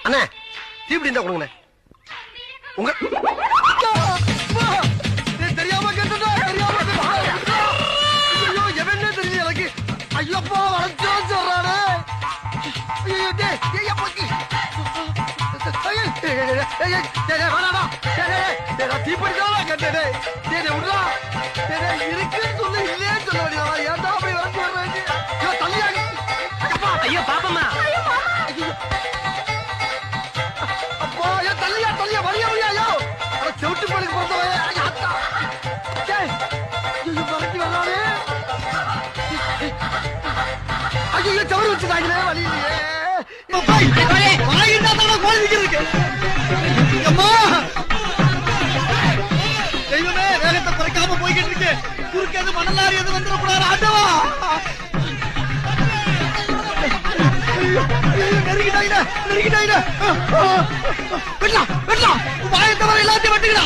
அண்ணே தீப்பிடி இருந்தா கொடுங்கண்ணே. உங்க தெரியாம கேட்டுட்டா, தெரியாம கேட்டுட்டா. ஐயோ எவனே தெரியல எனக்கு. ஐயோப்பா வளர்ச்சோ சொல்றானே. ஐயோ டேய் டேய் போக்கி. ஐயோ டேய் டேய் வாடா. டேய் தீப்பிடி தான் கேட்டேனே. டேய் விடுடா. டேய் இருக்குன்னு சொல்லு, இல்லையே சொல்ல வேண்டியதா. ஏன்டா அப்படி வந்து வர்றீங்க? ஐயோ தள்ளியா. அப்பா ஐயோ பாப்பம்மா. அப்பா ஏன் தள்ளியா வரியா ஐயோ. அட செவுட்டு படுக்கு போறதே. ஐயா டேய் ஐயோ பறக்கி வர்றானே. ஐயோ சவறு வச்சுட்டாங்களே வலியிலே. வாயிட்டா தான் கோழி நிக்கிறதுக்கு. அம்மா தெய்வமே வேகத்தை குறைக்காம போய்கிட்டு இருக்கு. குறுக்கு எது மணலாரி எது வந்துடக்கூடாது ஆண்டவா. நெருங்கிட்டாங்க. வெட்டலாம் வாயத்தை வர எல்லாத்தையும் வெட்டுகிறா.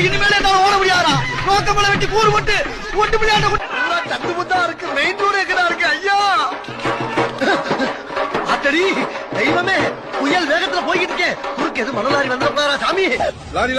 இனிமேல என்னால ஓட முடியாதா? ரோக்கமலை வெட்டி கூறு ஒட்டு முடியாத தட்டு முத்தா இருக்கு. மெயின் ரோடு எங்கடா இருக்கு ஐயா? ஆத்தடி தெய்வமே புயல் வேகத்துல போய்கிட்டு இருக்கேன். குறுக்கு எது மணலாரி வந்துடக்கூடாதா சாமி? லாரி